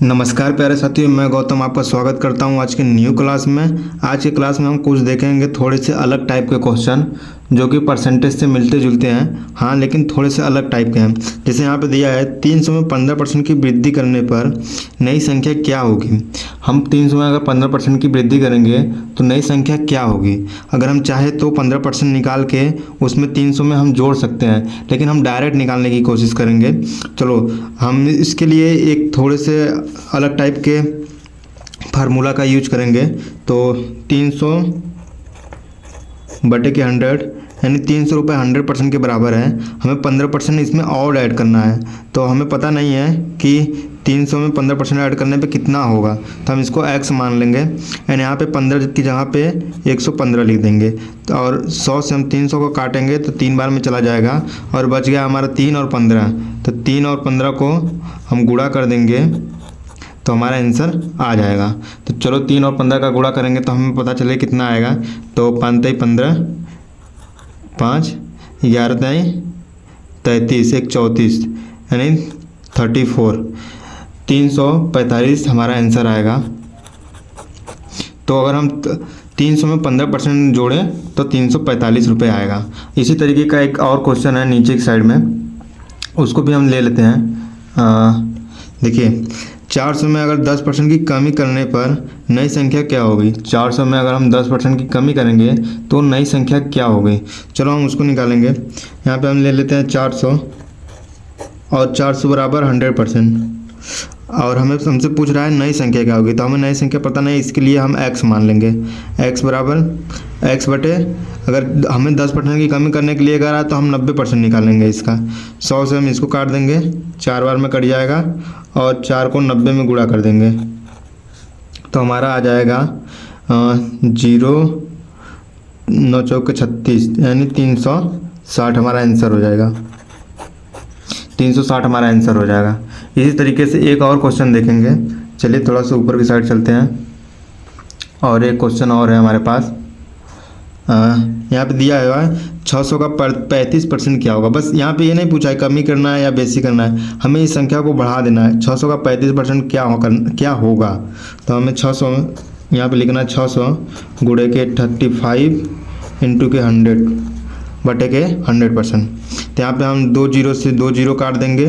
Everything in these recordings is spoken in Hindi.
नमस्कार प्यारे साथियों, मैं गौतम आपका स्वागत करता हूं आज के न्यू क्लास में। आज के क्लास में हम कुछ देखेंगे थोड़े से अलग टाइप के क्वेश्चन जो कि परसेंटेज से मिलते जुलते हैं, हाँ, लेकिन थोड़े से अलग टाइप के हैं। जैसे यहाँ पे दिया है 300 में 15% की वृद्धि करने पर नई संख्या क्या होगी। हम 300 में अगर 15% की वृद्धि करेंगे तो नई संख्या क्या होगी। अगर हम चाहे तो 15% निकाल के उसमें 300 में हम जोड़ सकते हैं, लेकिन हम डायरेक्ट निकालने की कोशिश करेंगे। चलो हम इसके लिए एक थोड़े से अलग टाइप के फार्मूला का यूज करेंगे। तो 300 बटे के 100 यानी 300 रुपये 100% के बराबर है। हमें 15% इसमें और ऐड करना है, तो हमें पता नहीं है कि 300 में 15% ऐड करने पे कितना होगा, तो हम इसको x मान लेंगे। यानी यहाँ पे 15 की जगह पे 115 लिख देंगे। तो और 100 से हम 300 को काटेंगे तो 3 बार में चला जाएगा और बच गया हमारा 3 और 15। तो 3 और 15 को हम गुणा कर देंगे तो हमारा आंसर आ जाएगा। तो चलो 3 और 15 का गुणा करेंगे तो हमें पता चले कितना आएगा। तो 5 3 15, 5 11 33, 1 34 यानी 34, 345 हमारा आंसर आएगा। तो अगर हम 300 में 15% जोड़ें तो 345 रुपये आएगा। इसी तरीके का एक और क्वेश्चन है नीचे की साइड में, उसको भी हम ले लेते हैं। देखिए 400 में अगर 10% की कमी करने पर नई संख्या क्या होगी। 400 में अगर हम 10% की कमी करेंगे तो नई संख्या क्या होगी। चलो हम उसको निकालेंगे। यहाँ पे हम ले लेते हैं 400 और 400 बराबर 100%। और हमें हमसे पूछ रहा है नई संख्या क्या होगी, तो हमें नई संख्या पता नहीं, इसके लिए हम x मान लेंगे। x बराबर x बटे, अगर हमें 10% की कमी करने के लिए कह रहा है तो हम 90% निकालेंगे इसका। 100 से हम इसको काट देंगे, 4 बार में कट जाएगा और 4 को 90 में गुणा कर देंगे तो हमारा आ जाएगा 0 9 चौके 36 यानी 360 हमारा आंसर हो जाएगा। 360 हमारा आंसर हो जाएगा। इसी तरीके से एक और क्वेश्चन देखेंगे। चलिए थोड़ा सा ऊपर की साइड चलते हैं और एक क्वेश्चन और है हमारे पास। यहाँ पे दिया हुआ है 600 का 35% क्या होगा। बस यहाँ पे ये नहीं पूछा है कमी करना है या बेसी करना है, हमें इस संख्या को बढ़ा देना है। 600 का 35% क्या होगा। तो हमें 600 यहाँ पे लिखना है 600 गुणे के 35 इंटू के 100 बटे के 100%। तो यहाँ पे हम 2 जीरो से 2 जीरो काट देंगे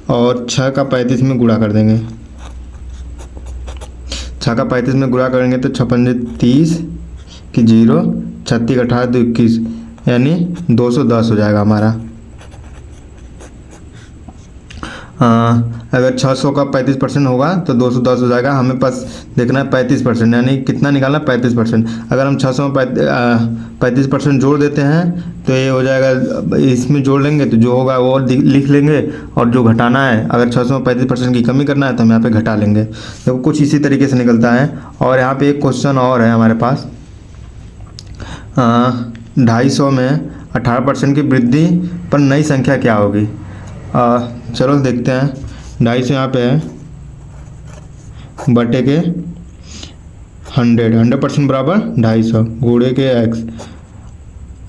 और 6 का 35 में गुणा कर देंगे। 6 का 35 में गुणा करेंगे तो 56 30 की 0, 36 18 2 21 यानी 210 हो जाएगा हमारा। अगर 600 का 35% होगा तो 210 हो जाएगा। हमें पास देखना है 35%, यानी कितना निकालना है 35%। अगर हम 600 में 35% जोड़ देते हैं तो ये हो जाएगा, इसमें जोड़ लेंगे तो जो होगा वो लिख लेंगे, और जो घटाना है अगर 600 में 35% की कमी करना है तो हम यहाँ पे घटा लेंगे। तो कुछ इसी तरीके से निकलता है। और यहाँ पे एक क्वेश्चन और है हमारे पास। 250 में 18% की वृद्धि पर नई संख्या क्या होगी। चलो देखते हैं। 250 यहाँ पे है बटे के 100% बराबर 250 गुणे के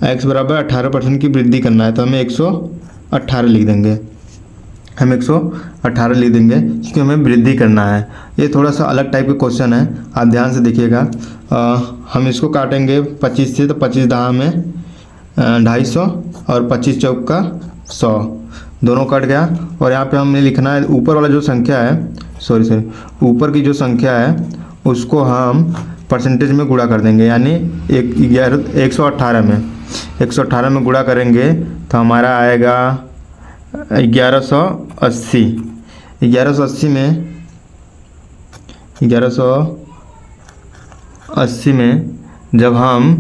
x बराबर 18% की वृद्धि करना है तो हमें 118 लिख देंगे। हम 118 लिख देंगे क्योंकि हमें वृद्धि करना है। ये थोड़ा सा अलग टाइप का क्वेश्चन है, आप ध्यान से देखिएगा। हम इसको काटेंगे 25 से, तो 25 दहा में 250 और 25 चौक का 100, दोनों कट गया। और यहाँ पे हमें लिखना है ऊपर वाला जो संख्या है, ऊपर की जो संख्या है उसको हम परसेंटेज में गुणा कर देंगे। यानी 118 में 118 में गुणा करेंगे तो हमारा आएगा 1180। 1180 में जब हम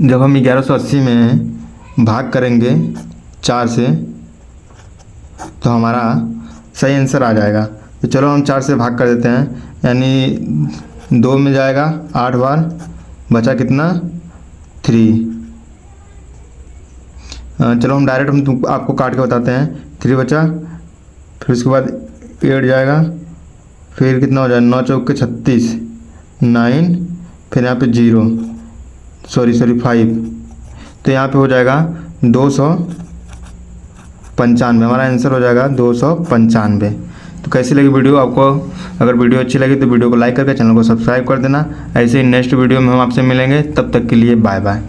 1180 में भाग करेंगे 4 से तो हमारा सही आंसर आ जाएगा। तो चलो हम 4 से भाग कर देते हैं, यानी 2 में जाएगा 8 बार, बचा कितना 3। चलो हम डायरेक्ट हम आपको काट के बताते हैं। 3 बचा, फिर उसके बाद 8 जाएगा, फिर कितना हो जाएगा 9 चौके 36 9, फिर यहाँ पे 0 5। तो यहाँ पे हो जाएगा 200 95, हमारा आंसर हो जाएगा 295। तो कैसी लगी वीडियो आपको? अगर वीडियो अच्छी लगी तो वीडियो को लाइक करके चैनल को सब्सक्राइब कर देना। ऐसे ही नेक्स्ट वीडियो में हम आपसे मिलेंगे, तब तक के लिए बाय बाय।